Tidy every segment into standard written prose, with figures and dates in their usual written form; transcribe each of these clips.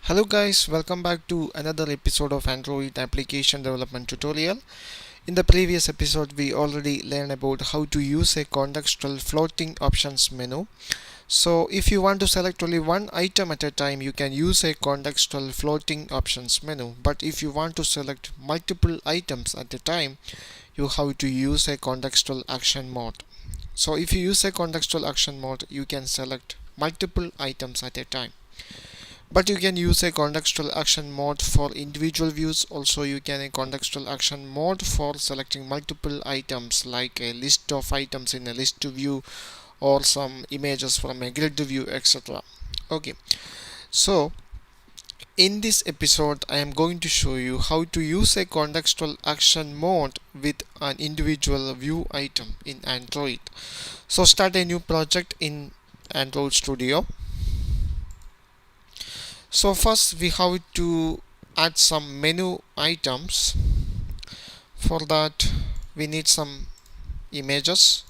Hello guys, welcome back to another episode of Android application development tutorial. In the previous episode we already learned about how to use a contextual floating options menu. So if you want to select only one item at a time, you can use a contextual floating options menu. But if you want to select multiple items at a time, you have to use a contextual action mode. So if you use a contextual action mode, you can select multiple items at a time. But you can use a contextual action mode for individual views. Also you can a contextual action mode for selecting multiple items, like a list of items in a list view or some images from a grid view, etc. Okay, so in this episode I am going to show you how to use a contextual action mode with an individual view item in Android. So start a new project in Android Studio. So first we have to add some menu items. For that we need some images.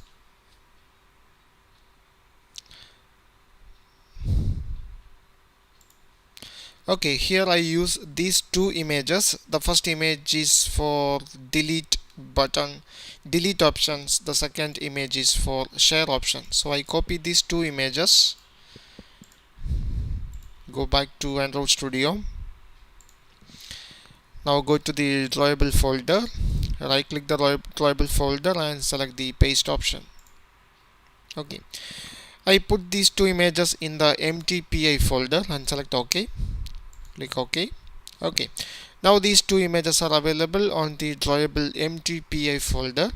Okay, here I use these two images. The first image is for delete button, delete options. The second image is for share option. So I copy these two images, go back to Android Studio. Now go to the drawable folder, right click the drawable folder and select the paste option. Okay, I put these two images in the empty PI folder and select OK. Click OK. Okay, now these two images are available on the drawable empty PI folder.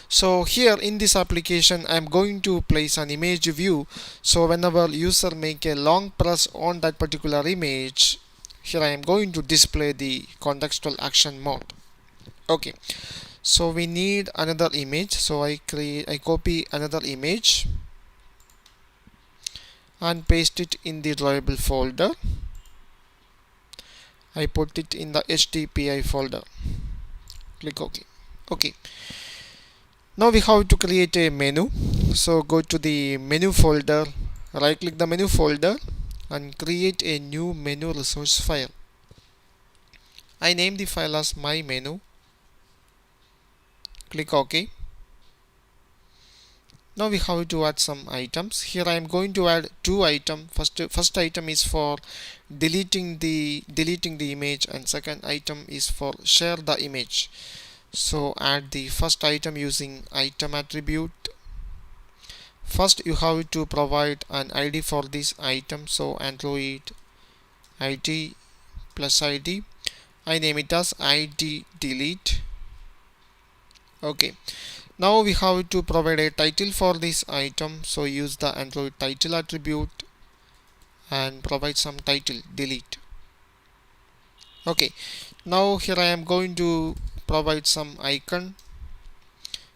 So here in this application I am going to place an image view. So whenever user make a long press on that particular image, here I am going to display the contextual action mode. Okay, so we need another image. So I copy another image and paste it in the drawable folder. I put it in the HTPI folder. Click OK. Okay, now we have to create a menu. So go to the menu folder, right click the menu folder and create a new menu resource file. I name the file as my menu. Click OK. Now we have to add some items. Here I am going to add two items. First item is for deleting the image, and second item is for share the image. So add the first item using item attribute. First you have to provide an ID for this item. So Android ID plus ID. I name it as ID delete. Okay, now we have to provide a title for this item. So use the Android title attribute and provide some title delete. Okay, now here I am going to provide some icon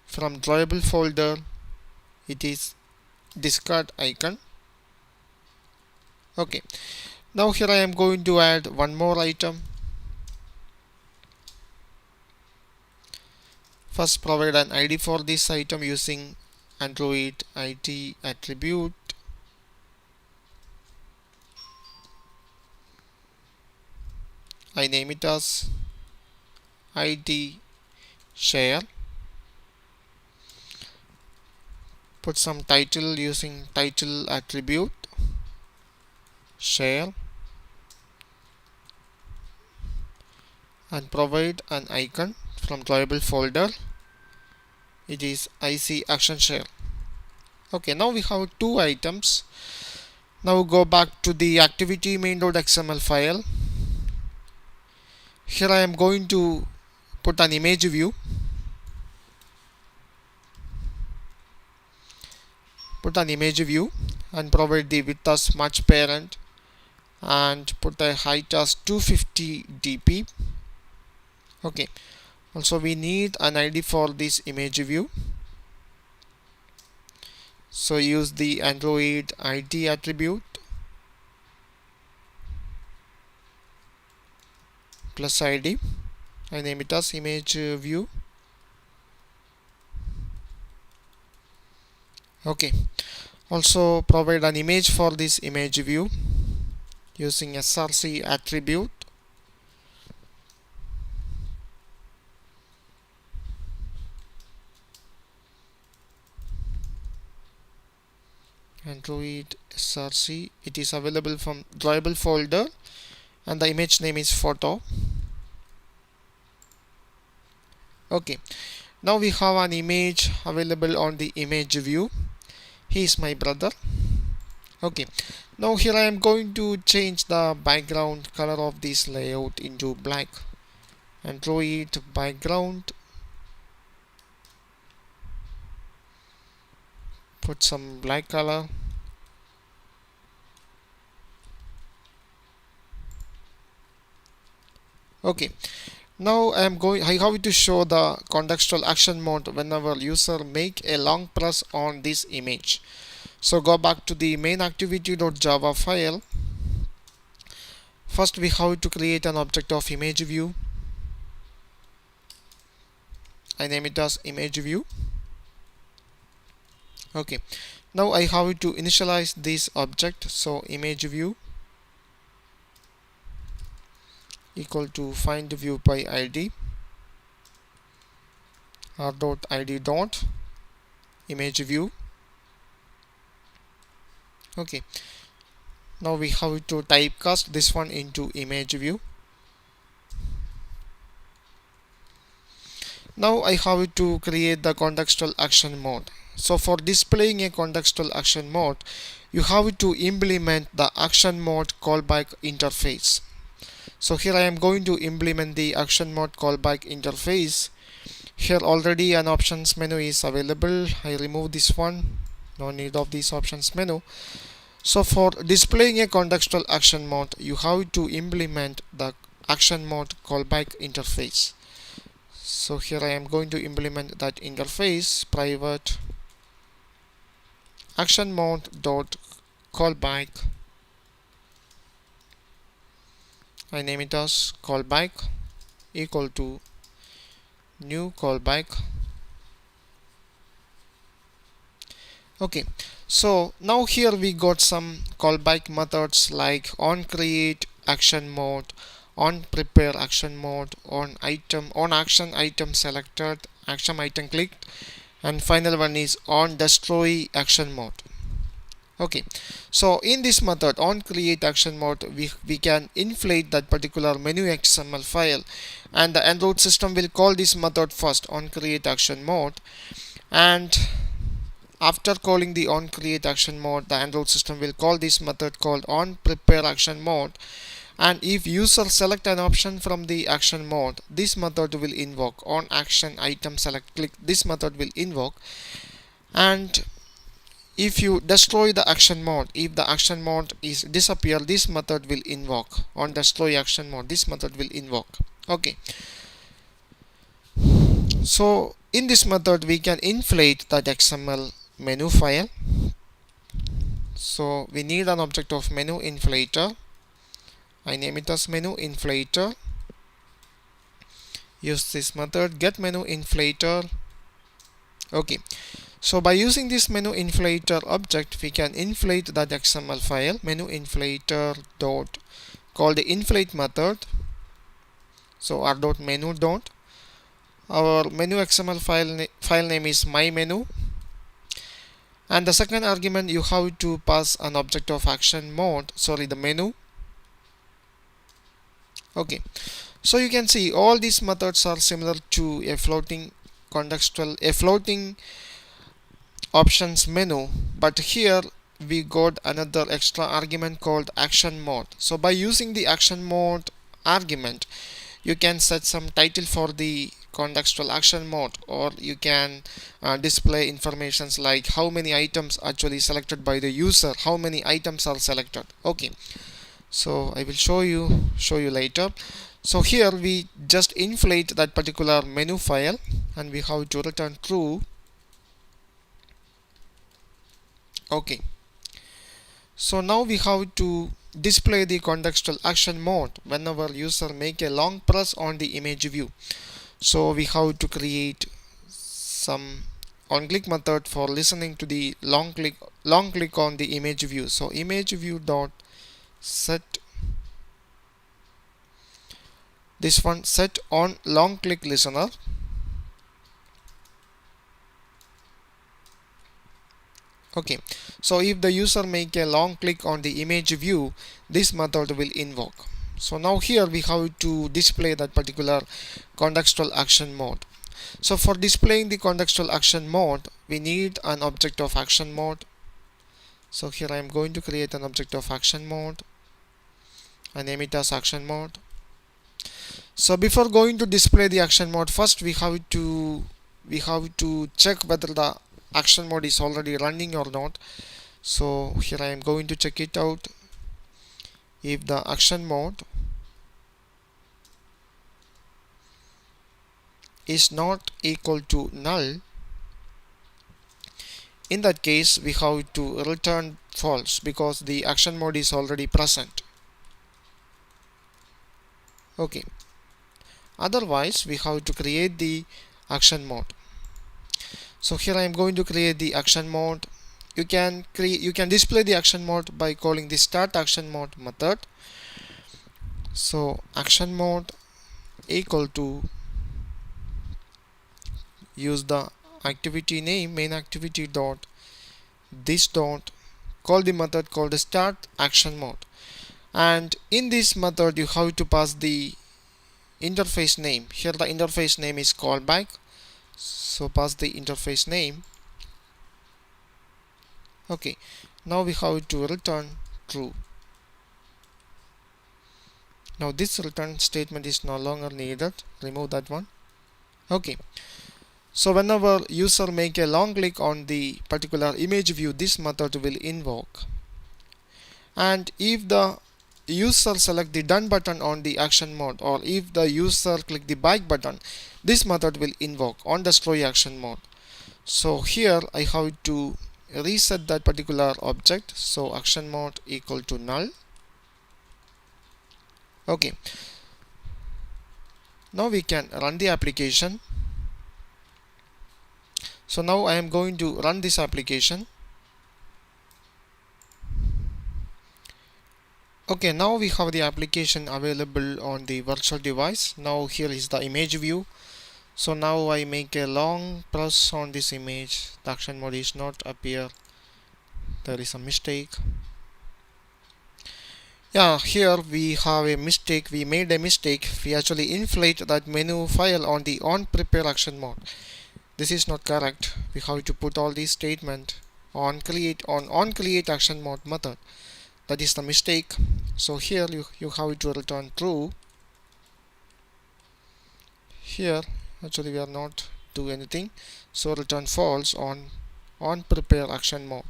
from drawable folder. It is discard icon. Okay, now here I am going to add one more item. First provide an ID for this item using Android ID attribute. I name it as ID share. Put some title using title attribute share and provide an icon from drawable folder. It is IC action share. Okay, now we have two items. Now go back to the activity main.xml file. Here I am going to put an image view. Put an image view and provide the width as match parent and put a height as 250 dp. Okay, also we need an ID for this image view. So use the Android ID attribute plus ID. I name it as image view. Okay, also provide an image for this image view. using src attribute. Android src, it is available from drawable folder and the image name is photo. Okay, now we have an image available on the image view. He is my brother. Okay, now here I am going to change the background color of this layout into black. Android background, put some black color. Okay, now I have to show the contextual action mode whenever user make a long press on this image. So go back to the main activity.java file. First we have to create an object of image view. I name it as image view. Okay, now I have to initialize this object. So image view equal to find view by id r.id dot image view. Okay, now we have to typecast this one into image view. Now I have to create the contextual action mode. So for displaying a contextual action mode, you have to implement the action mode callback interface. So here I am going to implement the action mode callback interface. Here already an options menu is available. I remove this one, no need of this options menu. So for displaying a contextual action mode, you have to implement the action mode callback interface. So here I am going to implement that interface, private action mode dot callback. I name it as callback equal to new callback. Okay, so now here we got some callback methods like on create action mode, on prepare action mode, on action item selected, action item clicked, and final one is on destroy action mode. Okay, so in this method on create action mode, we can inflate that particular menu XML file, and the Android system will call this method first on create action mode, and after calling the on create action mode, the Android system will call this method called on prepare action mode, and if user select an option from the action mode, this method will invoke on action item select click, this method will invoke. And if you destroy the action mode, if the action mode is disappear, this method will invoke on destroy action mode, this method will invoke. Okay, so in this method we can inflate that XML menu file. So we need an object of menu inflator. I name it as menu inflator. Use this method get menu inflator. Okay, so by using this menu inflator object, we can inflate that XML file menu inflator dot call the inflate method. So r dot menu dot our menu XML file name is my menu, and the second argument you have to pass an object of action mode, sorry, the menu. Okay, so you can see all these methods are similar to a floating options menu, but here we got another extra argument called action mode. So by using the action mode argument, you can set some title for the contextual action mode, or you can display informations like how many items actually selected by the user, how many items are selected. Okay, so I will show you later. So here we just inflate that particular menu file and we have to return true. Okay, so now we have to display the contextual action mode whenever user make a long press on the image view. So we have to create some on click method for listening to the long click on the image view. So image view dot set this one, set on long click listener. Okay, so if the user make a long click on the image view, this method will invoke. So now here we have to display that particular contextual action mode. So for displaying the contextual action mode, we need an object of action mode. So here I am going to create an object of action mode and name it as action mode. So before going to display the action mode, first we have to check whether the action mode is already running or not. So here I am going to check it out. If the action mode is not equal to null, in that case we have to return false because the action mode is already present. Okay, otherwise we have to create the action mode. So here I am going to create the action mode. You can display the action mode by calling the start action mode method. So action mode equal to, use the activity name main activity dot this dot, call the method called the start action mode, and in this method you have to pass the interface name. Here the interface name is callback, so pass the interface name. Okay, now we have to return true. Now this return statement is no longer needed, remove that one. Okay, so whenever user make a long click on the particular image view, this method will invoke. And if the user select the done button on the action mode, or if the user click the back button, this method will invoke on destroy action mode. So here I have to reset that particular object. So action mode equal to null. Okay, now we can run the application. So now I am going to run this application. Okay, now we have the application available on the virtual device. Now here is the image view. So now I make a long press on this image. The action mode is not appear. There is a mistake. Yeah, here we have a mistake. We made a mistake. We actually inflate that menu file on the on prepare action mode. This is not correct. We have to put all these statement on create action mode method. That is the mistake. So here you have to return true. Here actually we are not do anything, so return false on prepare action mode.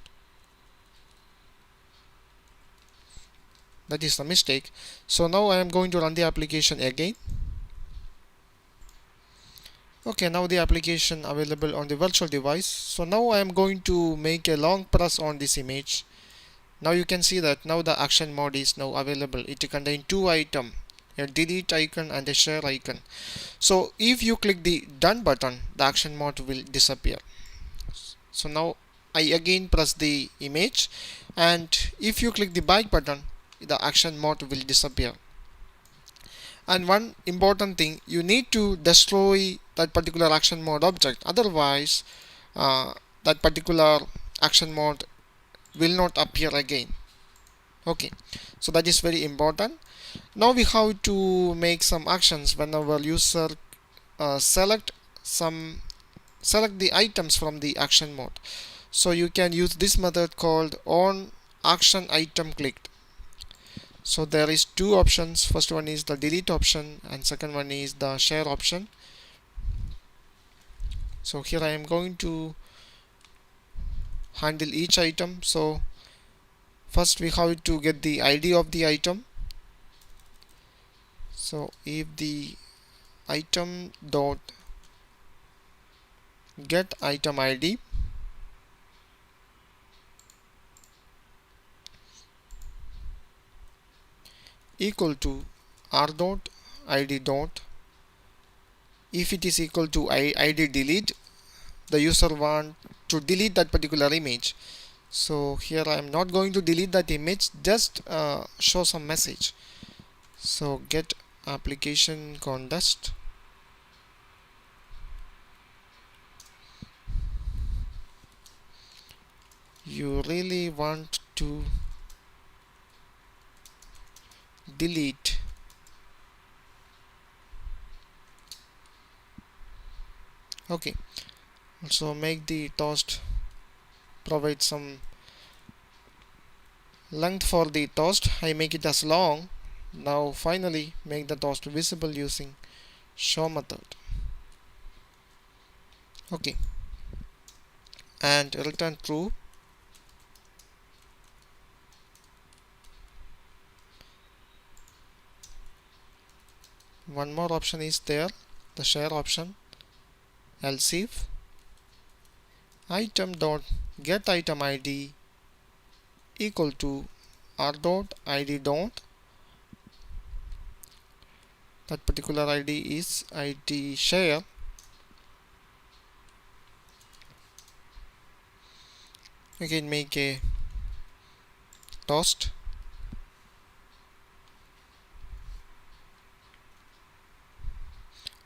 That is the mistake. So now I am going to run the application again. Okay, now the application available on the virtual device. So now I am going to make a long press on this image. Now you can see that now the action mode is now available. It contains two items, a delete icon and a share icon. So if you click the done button, the action mode will disappear. So now I again press the image, and if you click the back button, the action mode will disappear. And one important thing, you need to destroy that particular action mode object, otherwise that particular action mode will not appear again. Okay, so that is very important. Now we have to make some actions whenever user select the items from the action mode. So you can use this method called on action item clicked. So there is two options. First one is the delete option and second one is the share option. So here I am going to handle each item. So first we have to get the ID of the item. So if the item dot get item ID equal to r dot id dot, if it is equal to id delete, the user want to delete that particular image. So here I am not going to delete that image, just show some message. So get application context. You really want to delete. Okay, so make the toast, provide some length for the toast. I make it as long. Now finally make the toast visible using show method. Okay, and return true. One more option is there, the share option. Else if item dot get item id equal to r dot id dot, that particular id is id share. Again make a toast.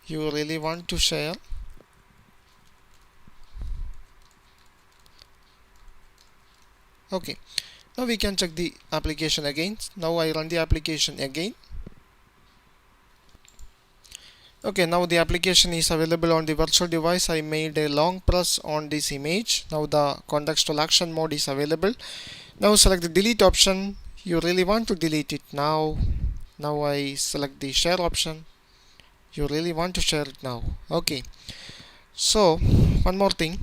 You really want to share. Okay, now we can check the application again. Now I run the application again. Okay, now the application is available on the virtual device. I made a long press on this image. Now the contextual action mode is available. Now select the delete option. You really want to delete it now. Now I select the share option. You really want to share it now. Okay, so one more thing.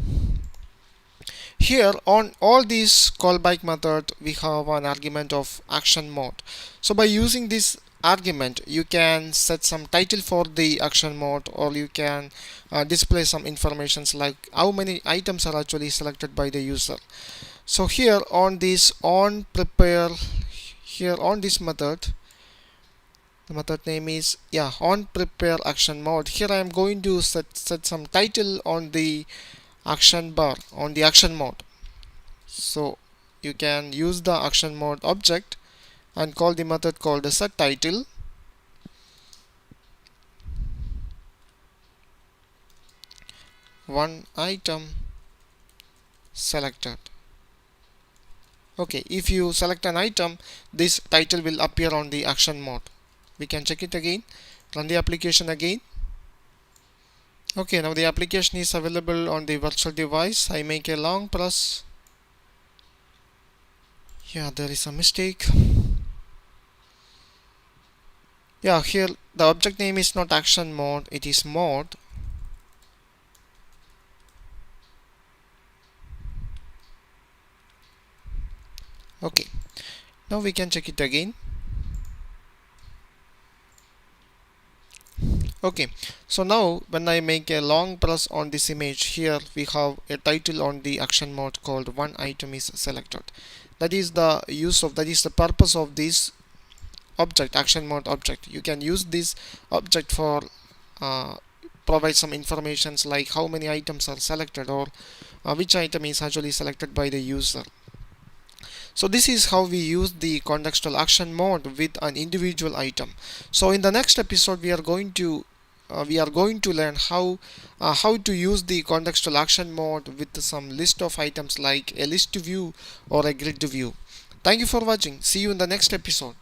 Here on all these callback method we have an argument of action mode. So by using this argument you can set some title for the action mode, or you can display some informations like how many items are actually selected by the user. So here on this on prepare, here on this method, the method name is on prepare action mode. Here I am going to set some title on the action bar, on the action mode. So you can use the action mode object and call the method called the set title. One item selected. Okay, if you select an item, this title will appear on the action mode. We can check it again, run the application again. Okay, now the application is available on the virtual device. I make a long press. There is a mistake. Here the object name is not action mode, it is mode. Okay, now we can check it again. Okay, so now when I make a long press on this image, here we have a title on the action mode called one item is selected. That is the purpose of this object, action mode object. You can use this object for provide some informations like how many items are selected, or which item is actually selected by the user. So this is how we use the contextual action mode with an individual item. So in the next episode we are going to learn how to use the contextual action mode with some list of items like a list view or a grid view. Thank you for watching. See you in the next episode.